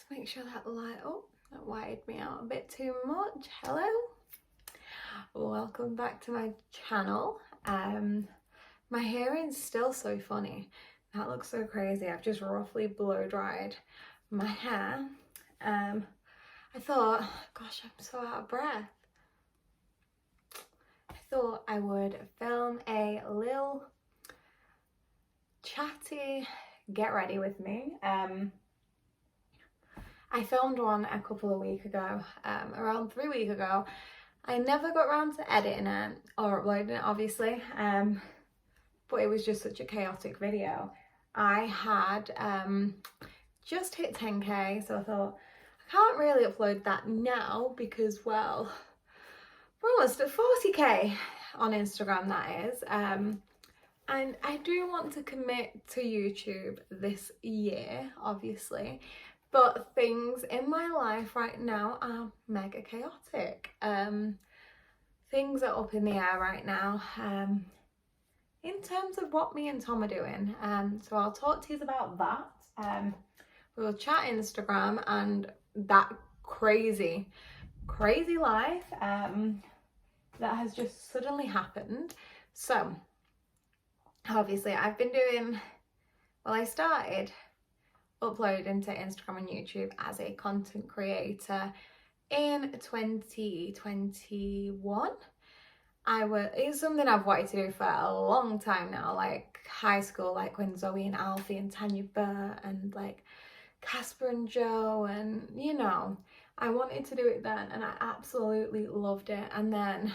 Just make sure that light up. That wired me out a bit too much. Hello, welcome back to my channel. My hair is still so funny. That looks so crazy. I've just roughly blow dried my hair. I thought, gosh, I'm so out of breath. I thought I would film a little chatty get ready with me. I filmed one a couple of weeks ago, around 3 weeks ago. I never got around to editing it or uploading it, obviously, but it was just such a chaotic video. I had just hit 10k, so I thought I can't really upload that now because, well, we're almost at 40k on Instagram, that is. And I do want to commit to YouTube this year, obviously, but things in my life right now are mega chaotic. Things are up in the air right now in terms of what me and Tom are doing. So I'll talk to you about that. We'll chat Instagram and that crazy life that has just suddenly happened. So obviously I've been doing, well, I started uploading to Instagram and YouTube as a content creator in 2021. It's something I've wanted to do for a long time now, like high school, like when Zoe and Alfie and Tanya Burr and like Casper and Joe, and you know, I wanted to do it then and I absolutely loved it. And then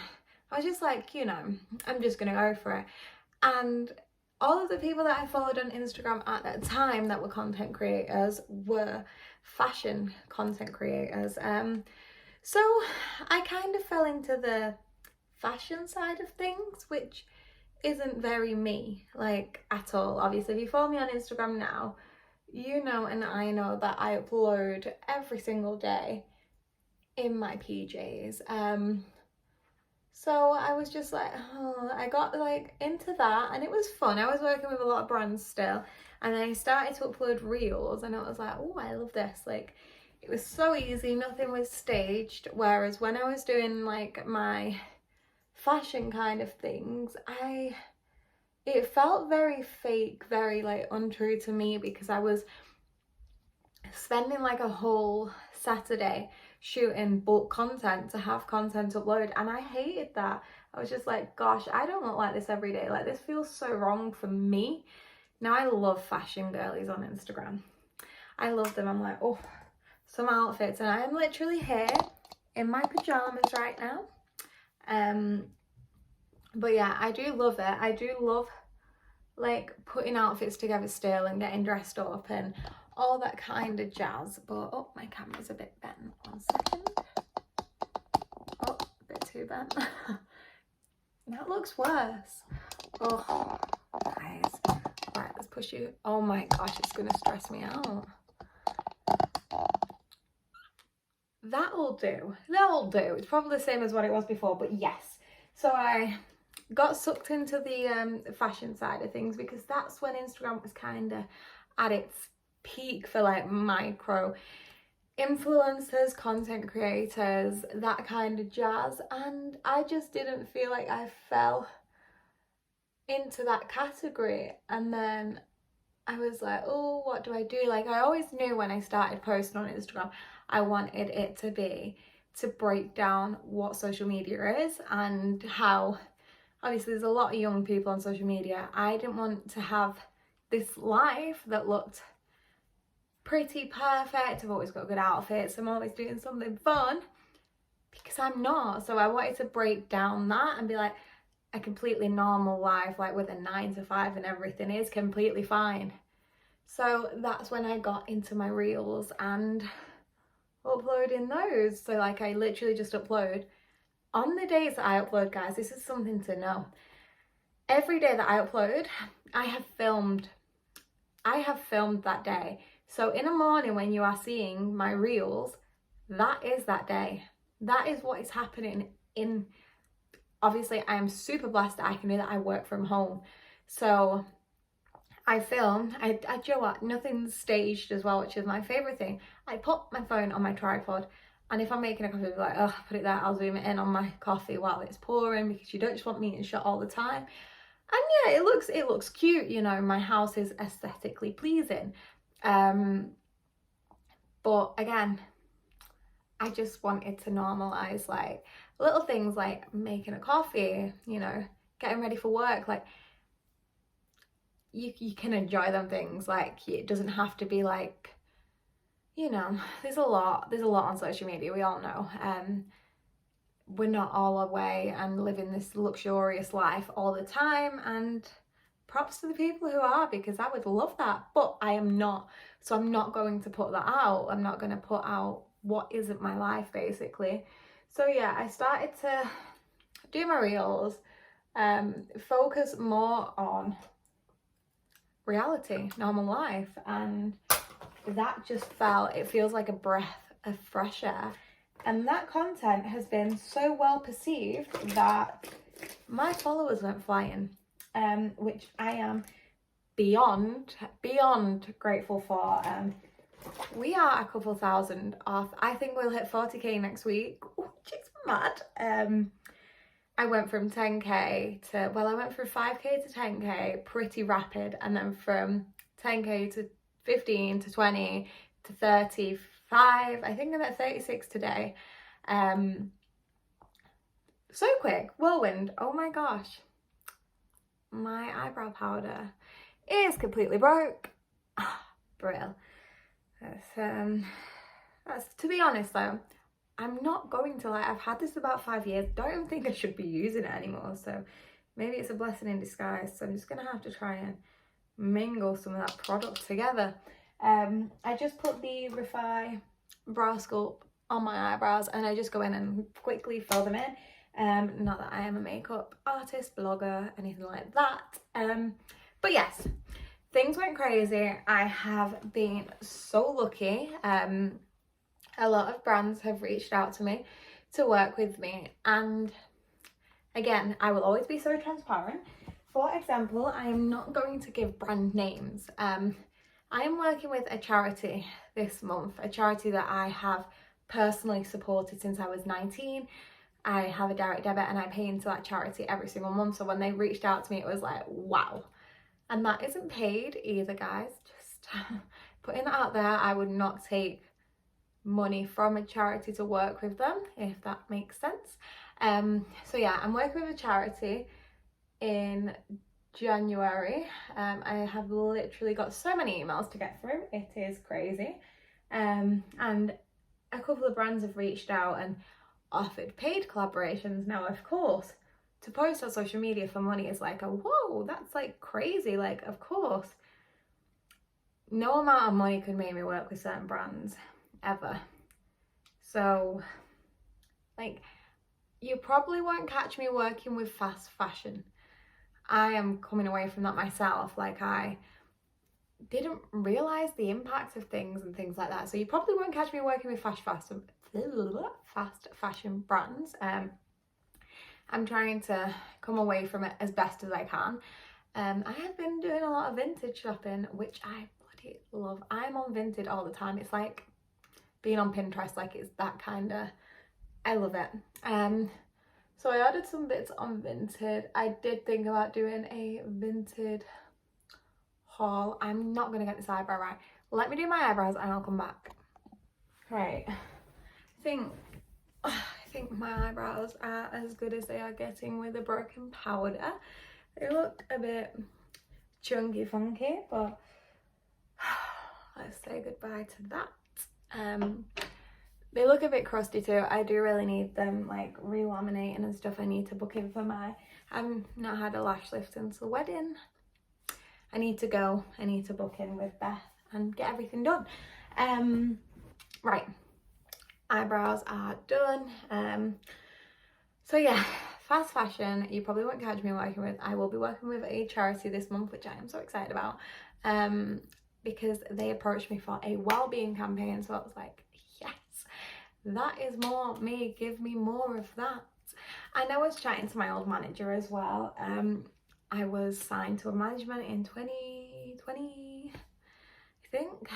I was just like, you know, I'm just gonna go for it. And all of the people that I followed on Instagram at that time that were content creators were fashion content creators. So I kind of fell into the fashion side of things, which isn't very me, like, at all. Obviously, if you follow me on Instagram now, you know and I know that I upload every single day in my PJs. So I was just like, oh, I got like into that and it was fun. I was working with a lot of brands still, and then I started to upload reels and I was like, oh, I love this. Like, it was so easy, nothing was staged. Whereas when I was doing like my fashion kind of things, it felt very fake, very like untrue to me, because I was spending like a whole Saturday shooting bulk content to have content upload, and I hated that. I was just like, gosh, I don't look like this every day. Like, this feels so wrong for me. Now I love fashion girlies on Instagram. I love them. I'm like, oh, some outfits, and I am literally here in my pajamas right now. But yeah, I do love it. I do love like putting outfits together still and getting dressed up and all that kind of jazz. But oh, my camera's a bit bent. 1 second. Oh, a bit too bent. That looks worse. Oh, guys. Right, let's push you. Oh my gosh, it's gonna stress me out. That'll do. It's probably the same as what it was before, but yes. So I got sucked into the fashion side of things because that's when Instagram was kind of at its peak for like micro influencers, content creators, that kind of jazz. And I just didn't feel like I fell into that category. And then I was like, oh, what do I do? Like, I always knew when I started posting on Instagram, I wanted it to be to break down what social media is and how, obviously, there's a lot of young people on social media. I didn't want to have this life that looked pretty perfect. I've always got good outfits. I'm always doing something fun, because I'm not. So I wanted to break down that and be like, a completely normal life, like with a 9 to 5 and everything, is completely fine. So that's when I got into my reels and uploading those. So like, I literally just upload on the days that I upload, guys. This is something to know. Every day that I upload, I have filmed that day. So in the morning when you are seeing my reels, that is that day. That is what is happening in, obviously I am super blessed that I can do that. I work from home. So I film, do you know what, nothing's staged as well, which is my favourite thing. I put my phone on my tripod, and if I'm making a coffee, I'll be like, oh, put it there, I'll zoom it in on my coffee while it's pouring, because you don't just want me in shot all the time. And yeah, it looks cute, you know, my house is aesthetically pleasing. But again, I just wanted to normalise like little things like making a coffee, you know, getting ready for work, like you can enjoy them things, like it doesn't have to be like, you know, there's a lot on social media, we all know. We're not all away and living this luxurious life all the time, and props to the people who are, because I would love that, but I am not. So I'm not going to put that out. I'm not going to put out what isn't my life, basically. So yeah, I started to do my reels, focus more on reality, normal life, and that just it feels like a breath of fresh air. And that content has been so well perceived that my followers went flying, which I am beyond grateful for. We are a couple thousand off. I think we'll hit 40k next week, which is mad. I went from 10k to, well, I went from 5k to 10k pretty rapid, and then from 10k to 15 to 20 to 35. I think I'm at 36 today. So quick, whirlwind. Oh my gosh, my eyebrow powder is completely broke. Brill. That's, to be honest though, I'm not going to, like, I've had this about 5 years, don't think I should be using it anymore, so maybe it's a blessing in disguise. So I'm just gonna have to try and mingle some of that product together. I just put the Refi Brow Sculpt on my eyebrows, and I just go in and quickly fill them in. Not that I am a makeup artist, blogger, anything like that. But yes, things went crazy. I have been so lucky. A lot of brands have reached out to me to work with me, and again, I will always be so transparent. For example, I am not going to give brand names. I am working with a charity this month, a charity that I have personally supported since I was 19. I have a direct debit and I pay into that charity every single month. So when they reached out to me, it was like, wow. And that isn't paid either, guys. Just putting that out there. I would not take money from a charity to work with them, if that makes sense. So yeah, I'm working with a charity in January. I have literally got so many emails to get through, it is crazy. And a couple of brands have reached out and offered paid collaborations. Now, of course, to post on social media for money is like, whoa, that's like crazy. Like, of course, no amount of money could make me work with certain brands ever. So like, you probably won't catch me working with fast fashion. I am coming away from that myself. Like, I didn't realise the impact of things and things like that. So you probably won't catch me working with fast fashion brands. I'm trying to come away from it as best as I can. I have been doing a lot of vintage shopping, which I bloody love. I'm on Vinted all the time. It's like being on Pinterest, like it's that kind of, I love it. So I ordered some bits on Vinted. I did think about doing a Vinted haul. I'm not gonna get this eyebrow right. Let me do my eyebrows and I'll come back. Right, I think my eyebrows are as good as they are getting with a broken powder. They look a bit chunky funky, but let's say goodbye to that. They look a bit crusty too. I do really need them like relaminating and stuff. I need to book in for I've not had a lash lift since the wedding. I need to go. I need to book in with Beth and get everything done. Right, eyebrows are done. So yeah, fast fashion, you probably won't catch me working with. I will be working with a charity this month, which I am so excited about, because they approached me for a well-being campaign. So I was like, yes, that is more me, give me more of that. And I was chatting to my old manager as well. I was signed to a management in 2020, I think.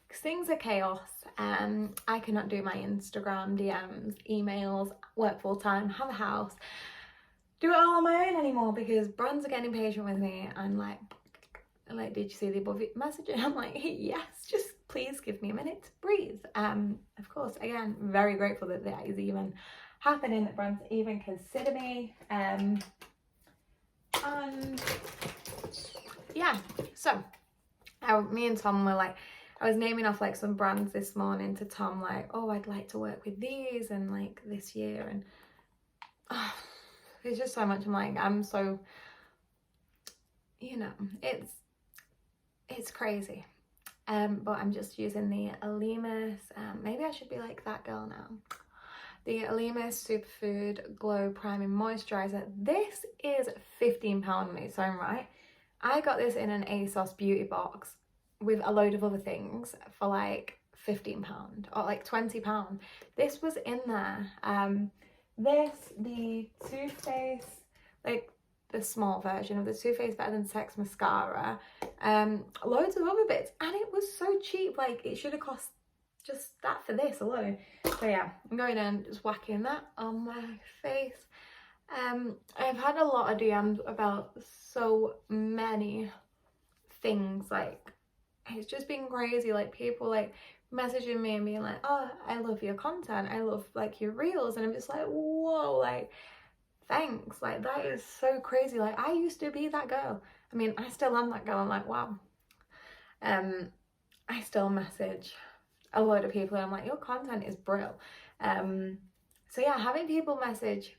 Because things are chaos. I cannot do my Instagram DMs, emails, work full time, have a house, do it all on my own anymore, because brands are getting impatient with me and like, did you see the above message? And I'm like, yes, just please give me a minute to breathe. Of course, again, very grateful that that is even happening, that brands even consider me. And yeah, so me and Tom were like, I was naming off like some brands this morning to Tom, like, oh, I'd like to work with these and like this year, and there's just so much. I'm like, I'm so, you know, it's crazy. But I'm just using the Elemis, maybe I should be like that girl now. The Elemis Superfood Glow Priming Moisturiser. This is £15 on me, so I'm right. I got this in an ASOS beauty box with a load of other things for like £15 or like £20. This was in there. The Too Faced, like the small version of the Too Faced Better Than Sex mascara, loads of other bits, and it was so cheap. Like, it should have cost just that for this alone. So yeah, I'm going in, just whacking that on my face. I've had a lot of DMs about so many things. Like, it's just been crazy. Like, people like messaging me and being like, oh, I love your content, I love like your reels, and I'm just like, whoa, like, thanks. Like, that is so crazy. Like, I used to be that girl. I mean, I still am that girl. I'm like, wow. I still message a load of people and I'm like, your content is brilliant. So yeah, having people message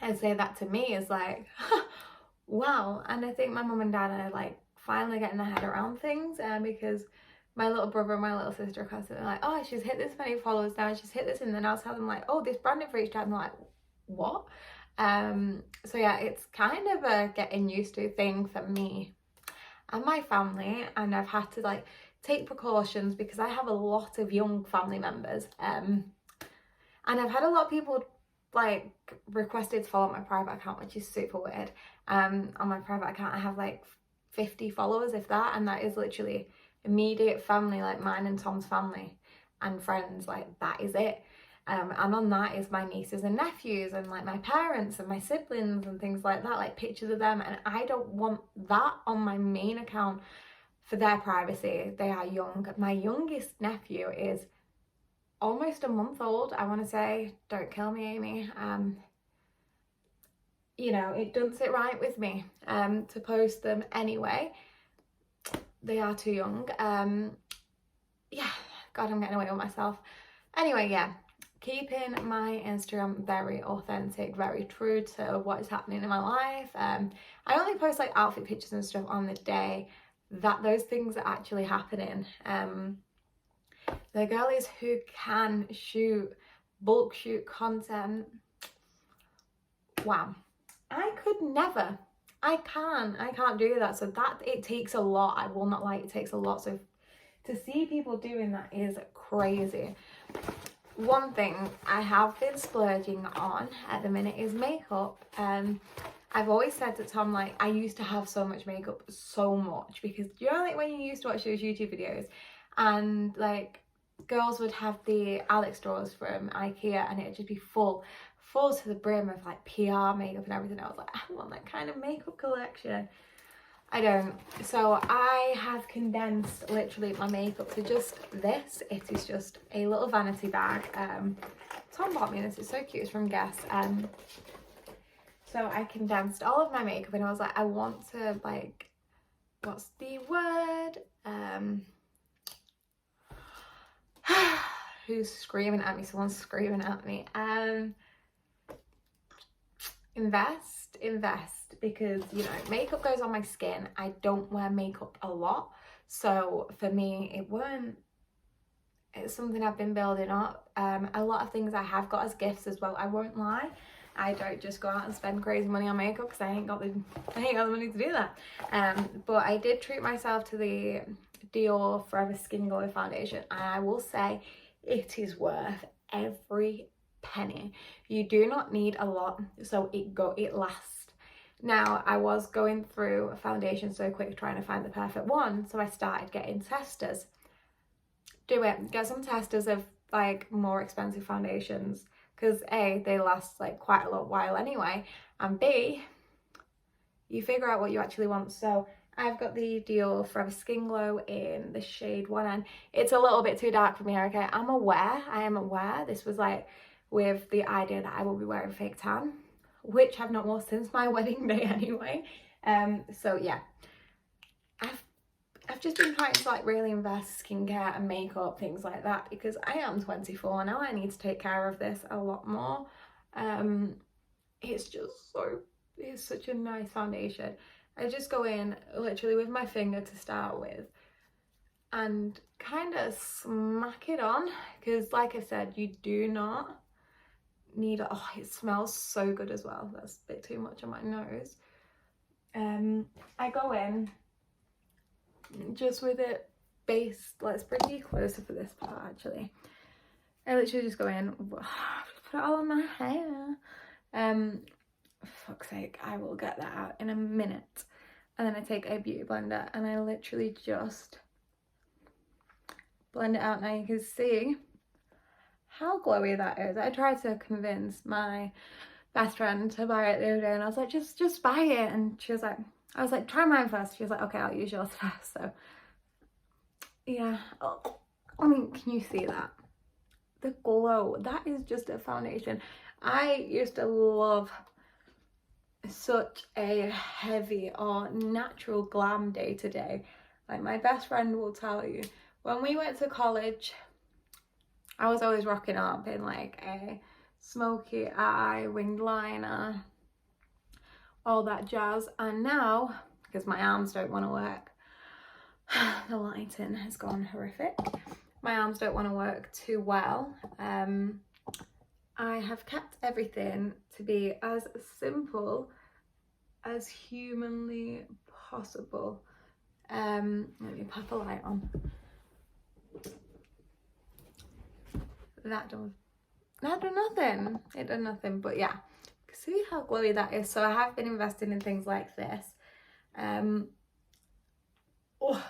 and say that to me is like, wow. And I think my mum and dad are like finally getting their head around things, because my little brother and my little sister are constantly like, oh, she's hit this many followers now, she's hit this, and then I'll tell them like, oh, this branding for each time. I'm like, what? So yeah, it's kind of a getting used to thing for me and my family, and I've had to like take precautions because I have a lot of young family members, and I've had a lot of people like requested to follow my private account, which is super weird. On my private account I have like 50 followers, if that, and that is literally immediate family, like mine and Tom's family and friends, like that is it. And on that is my nieces and nephews and like my parents and my siblings and things like that, like pictures of them, and I don't want that on my main account for their privacy. They are young. My youngest nephew is almost a month old, I want to say. Don't kill me, Amy. You know, it doesn't sit right with me to post them anyway. They are too young. Yeah, God, I'm getting away with myself. Anyway, yeah, keeping my Instagram very authentic, very true to what is happening in my life. I only post like outfit pictures and stuff on the day that those things are actually happening. The girlies who can shoot bulk shoot content, wow, I could never. I can't do that. So that, it takes a lot. I will not lie, it takes a lot. So to see people doing that is crazy. One thing I have been splurging on at the minute is makeup. I've always said to Tom, like, I used to have so much makeup, so much, because you know, like when you used to watch those YouTube videos and like girls would have the Alex drawers from IKEA and it'd just be full to the brim of like PR makeup and everything. I was like, I want that kind of makeup collection. I don't. So I have condensed literally my makeup to just this. It is just a little vanity bag. Tom bought me this, it's so cute, it's from Guess. So I condensed all of my makeup and I was like, I want to like, what's the word? Who's screaming at me? Someone's screaming at me. Invest, because you know, makeup goes on my skin. I don't wear makeup a lot, so for me it's something I've been building up. A lot of things I have got as gifts as well, I won't lie. I don't just go out and spend crazy money on makeup because I ain't got the money to do that. But I did treat myself to the Dior Forever Skin Glow foundation, and I will say it is worth every penny. You do not need a lot, so it lasts. Now, I was going through a foundation so quick trying to find the perfect one, so I started getting testers. Do it. Get some testers of like more expensive foundations, because A, they last like quite a long while anyway, and B, you figure out what you actually want. So I've got the Dior Forever Skin Glow in the shade 1N. It's a little bit too dark for me, okay? I am aware this was like with the idea that I will be wearing fake tan, which I've not worn since my wedding day anyway. So yeah, I've just been trying to like really invest skincare and makeup, things like that, because I am 24 now. I need to take care of this a lot more. It's just so, it's such a nice foundation. I just go in literally with my finger to start with and kind of smack it on, because like I said, you do not need it. Oh, it smells so good as well. That's a bit too much on my nose. I go in just with it based. Let's bring you closer for this part actually. I literally just go in, put it all on my hair. For fuck's sake, I will get that out in a minute. And then I take a beauty blender and I literally just blend it out. Now you can see how glowy that is. I tried to convince my best friend to buy it the other day, and I was like, just buy it. And she was like, I was like, try mine first. She was like, okay, I'll use yours first. So yeah, oh, I mean, can you see that? The glow, that is just a foundation. I used to love such a heavy or natural glam day to day. Like my best friend will tell you, when we went to college, I was always rocking up in like a smoky eye, winged liner, all that jazz. And now, because my arms don't want to work, the lighting has gone horrific. My arms don't want to work too well. I have kept everything to be as simple as humanly possible. Let me pop a light on. That done nothing. It done nothing, but yeah, see how glowy that is. So I have been investing in things like this. Oh,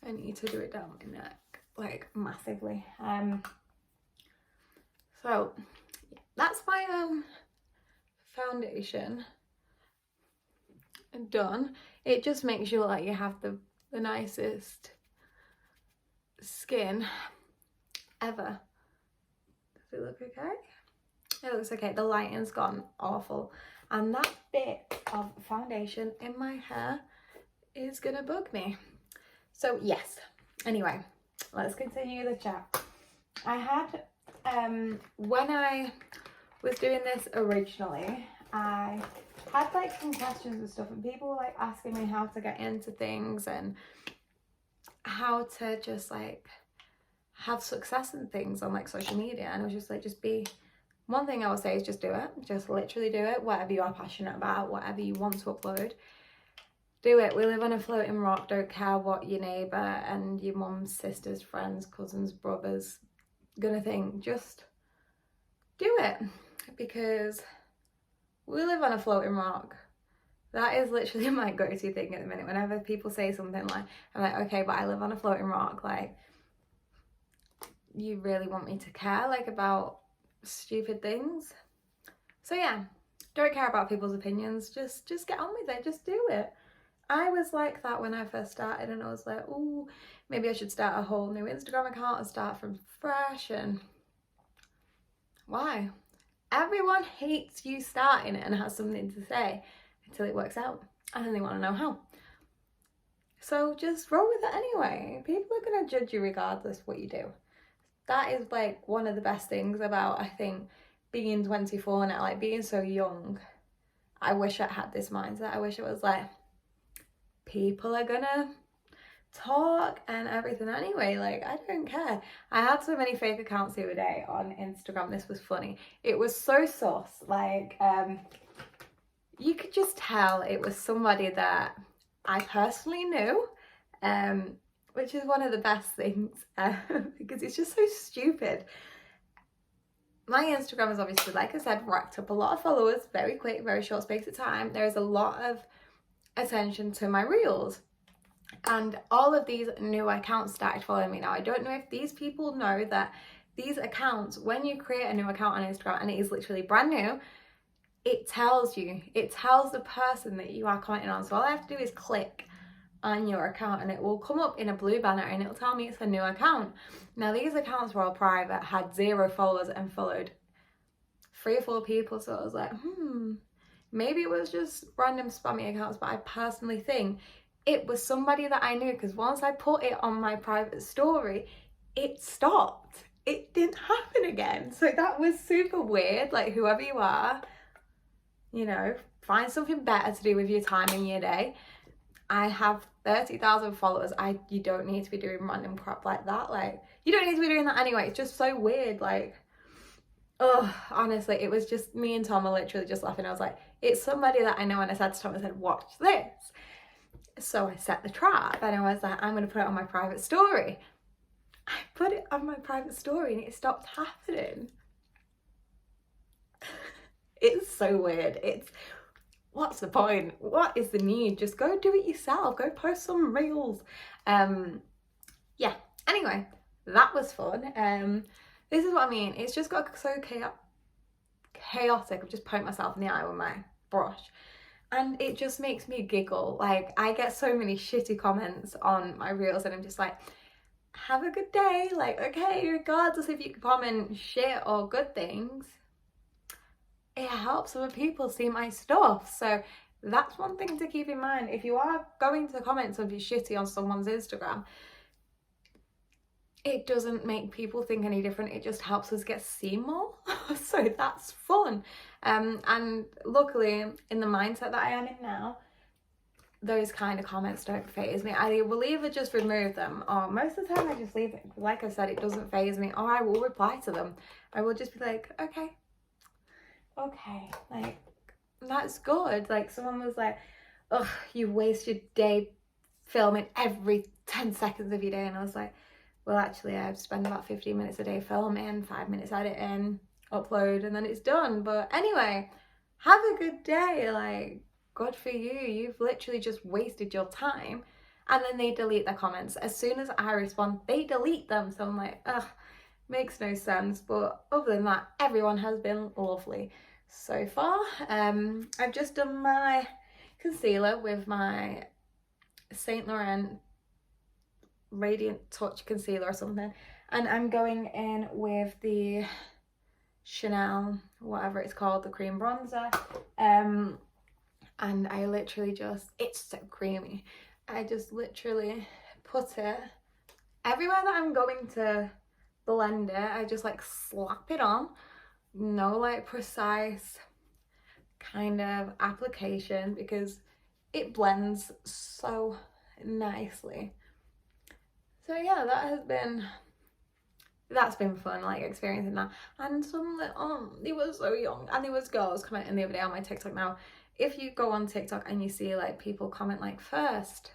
I need to do it down my neck like massively. So that's my foundation done. It just makes you look like you have the nicest skin ever. Does it look okay? It looks okay. The lighting's gone awful, and that bit of foundation in my hair is gonna bug me. So yes, anyway, let's continue the chat. I had when I was doing this originally, I had like some questions and stuff, and people were like asking me how to get into things and how to just like have success in things on like social media. And I was just like, one thing I would say is just do it. Just literally do it. Whatever you are passionate about, whatever you want to upload, do it. We live on a floating rock. Don't care what your neighbour and your mum's sisters, friends, cousins, brothers gonna think. Just do it, because we live on a floating rock. That is literally my go-to thing at the minute. Whenever people say something like, I'm like, okay, but I live on a floating rock. Like, you really want me to care like about stupid things? So yeah, don't care about people's opinions. Just get on with it. Just do it. I was like that when I first started, and I was like, oh, maybe I should start a whole new Instagram account and start from fresh. And why? Everyone hates you starting it and has something to say until it works out, and then they want to know how. So just roll with it anyway. People are going to judge you regardless what you do. That is like one of the best things about, I think, being 24 now, like being so young. I wish I had this mindset. I wish it was like, people are gonna talk and everything anyway. Like, I don't care. I had so many fake accounts the other day on Instagram. This was funny. It was so sus. Like, you could just tell it was somebody that I personally knew, which is one of the best things, because it's just so stupid. my Instagram has obviously, like I said, racked up a lot of followers very quick, very short space of time. There is a lot of attention to my reels. And all of these new accounts started following me. Now, I don't know if these people know that these accounts, when you create a new account on Instagram and it is literally brand new, it tells the person that you are commenting on. So all I have to do is click on your account and it will come up in a blue banner and it'll tell me it's a new account. Now, these accounts were all private, had 0 followers and followed 3 or 4 people. So I was like, maybe it was just random spammy accounts, but I personally think it was somebody that I knew, because once I put it on my private story, it stopped. It didn't happen again. So that was super weird. Like, whoever you are, you know, find something better to do with your time in your day. I have 30,000 followers. You don't need to be doing random crap like that. Like, you don't need to be doing that anyway. It's just so weird. Like, oh, honestly, it was just me and Tom were literally just laughing. I was like, it's somebody that I know. And I said to Tom, I said, watch this. So I set the trap and I was like, I'm going to put it on my private story. I put it on my private story and it stopped happening. It's so weird. What's the point? What is the need? Just go do it yourself. Go post some reels. Yeah. Anyway, that was fun. This is what I mean. It's just got so chaotic. I've just poked myself in the eye with my brush. And it just makes me giggle. Like, I get so many shitty comments on my reels and I'm just like, have a good day. Like, okay, regardless if you comment shit or good things, it helps other people see my stuff. So that's one thing to keep in mind. If you are going to comment something shitty on someone's Instagram, it doesn't make people think any different. It just helps us get seen more. So that's fun. And luckily, in the mindset that I am in now, those kind of comments don't faze me. I will either just remove them, or most of the time I just leave it. Like I said, it doesn't faze me, or I will reply to them. I will just be like, okay, like, that's good. Like, someone was like, ugh, you waste your day filming every 10 seconds of your day. And I was like, well, actually, I spend about 15 minutes a day filming, 5 minutes editing, upload, and then it's done. But anyway, have a good day. Like, good for you. You've literally just wasted your time. And then they delete their comments. As soon as I respond, they delete them. So I'm like, ugh, makes no sense. But other than that, everyone has been lovely so far. I've just done my concealer with my Saint Laurent Radiant Touch concealer or something, and I'm going in with the Chanel, whatever it's called, the cream bronzer, and I literally just, it's so creamy, I just literally put it everywhere that I'm going to blend it. I just like slap it on. No like precise kind of application, because it blends so nicely. So yeah, that's been fun, like experiencing that. And some they were so young, and there was girls commenting the other day on my TikTok. Now, if you go on TikTok and you see like people comment like first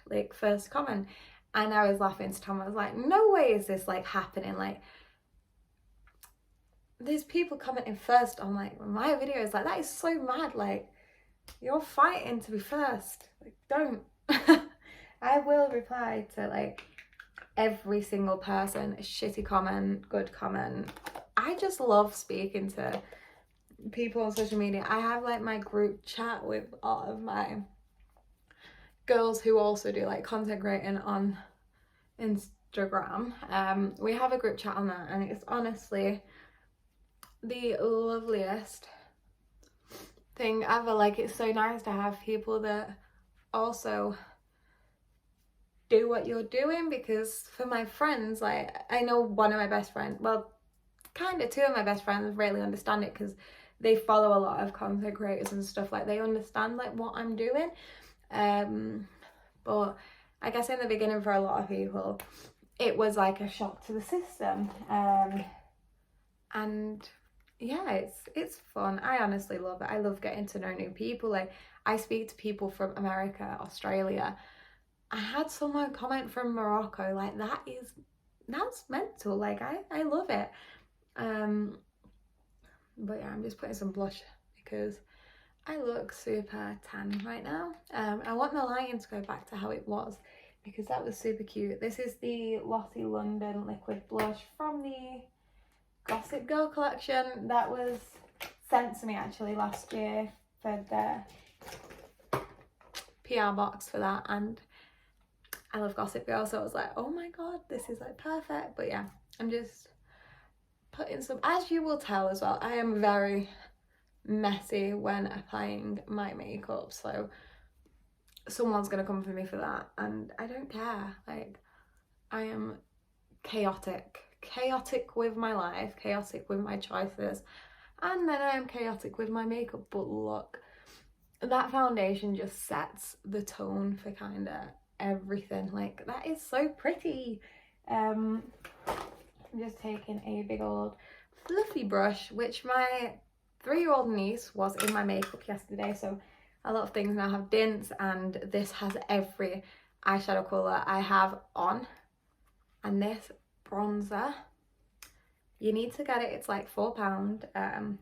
comment, and I was laughing to Tom, I was like, no way is this like happening. Like, there's people commenting first on like my videos. Like, that is so mad. Like, you're fighting to be first. Like, don't. I will reply to like every single person, a shitty comment, good comment. I just love speaking to people on social media. I have like my group chat with all of my girls who also do like content creating on Instagram. We have a group chat on that, and it's honestly the loveliest thing ever. Like, it's so nice to have people that also do what you're doing, because for my friends, like, I know one of my best friends, well, kind of two of my best friends really understand it, because they follow a lot of content creators and stuff. Like, they understand like what I'm doing, but I guess in the beginning for a lot of people it was like a shock to the system, and yeah, it's fun. I honestly love it. I love getting to know new people. Like, I speak to people from America, Australia. I had someone comment from Morocco. Like, that's mental. Like, I love it. But yeah, I'm just putting some blush because I look super tan right now. I want the lighting to go back to how it was because that was super cute. This is the Lottie London liquid blush from the Gossip Girl collection that was sent to me actually last year for the PR box for that, and I love Gossip Girl, so I was like, oh my god, this is like perfect. But yeah, I'm just putting some, as you will tell as well, I am very messy when applying my makeup, so someone's gonna come for me for that, and I don't care. Like, I am chaotic with my life, chaotic with my choices, and then I am chaotic with my makeup. But look, that foundation just sets the tone for kind of everything. Like, that is so pretty. I'm just taking a big old fluffy brush, which my 3-year-old niece was in my makeup yesterday, so a lot of things now have dints, and this has every eyeshadow colour I have on. And this bronzer, you need to get it, it's like £4.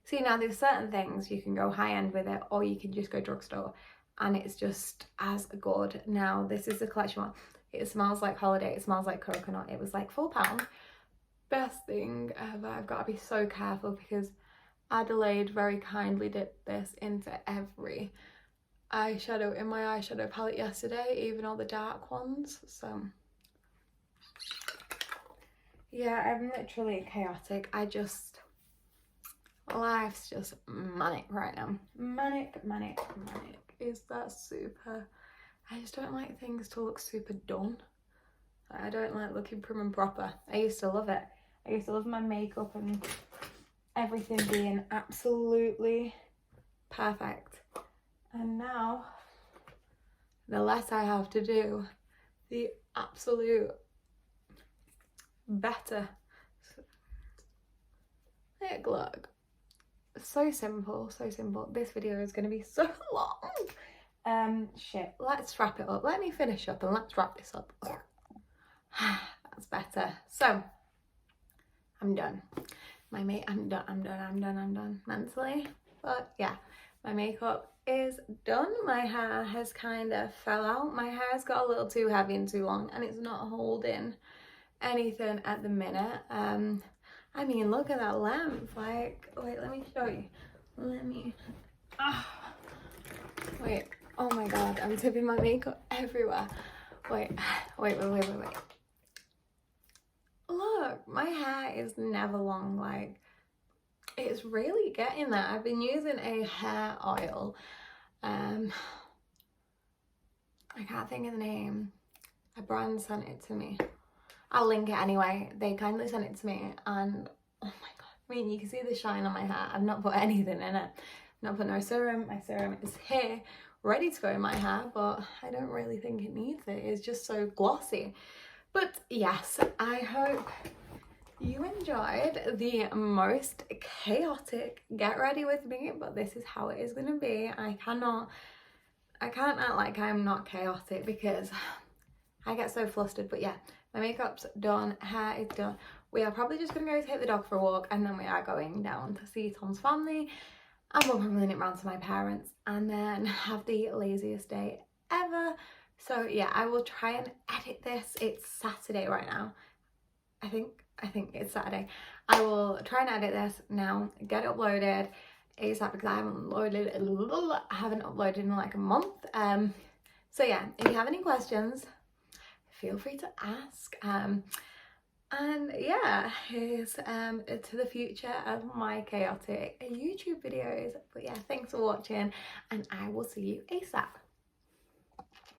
See, now there's certain things you can go high end with it, or you can just go drugstore and it's just as good. Now this is the collection one. It smells like holiday, it smells like coconut. It was like £4. Best thing ever. I've got to be so careful because Adelaide very kindly dipped this into every eyeshadow in my eyeshadow palette yesterday, even all the dark ones. So yeah, I'm literally chaotic. Life's just manic right now. Manic. Is that super? I just don't like things to look super done. I don't like looking prim and proper. I used to love it. I used to love my makeup and everything being absolutely perfect. And now, the less I have to do, the absolute better. Look. So simple. This video is going to be so long. Shit. Let's wrap it up. Let me finish up and let's wrap this up. That's better. So, I'm done. I'm done mentally. But yeah, my makeup is done. My hair has kind of fell out. My hair has got a little too heavy and too long, and it's not holding anything at the minute. I mean, look at that length. Like, wait, let me show you. Wait, oh my god, I'm tipping my makeup everywhere. Wait. Look, my hair is never long. Like, it's really getting there. I've been using a hair oil. I can't think of the name. A brand sent it to me. I'll link it anyway. They kindly sent it to me, and oh my god, I mean, you can see the shine on my hair. I've not put anything in it. I've not put no serum. My serum is here, ready to go in my hair, but I don't really think it needs it. It's just so glossy. But yes, I hope you enjoyed the most chaotic get ready with me, but this is how it is going to be. I can't act like I'm not chaotic because I get so flustered. But yeah, my makeup's done, hair is done. We are probably just going to go take the dog for a walk, and then we are going down to see Tom's family, and we'll probably nip round to my parents and then have the laziest day ever. So yeah, I will try and edit this. It's Saturday right now. I think it's Saturday. I will try and edit this now, get it uploaded ASAP because I haven't uploaded in like a month. So yeah, if you have any questions, feel free to ask. And yeah, here's to the future of my chaotic YouTube videos. But yeah, thanks for watching, and I will see you ASAP.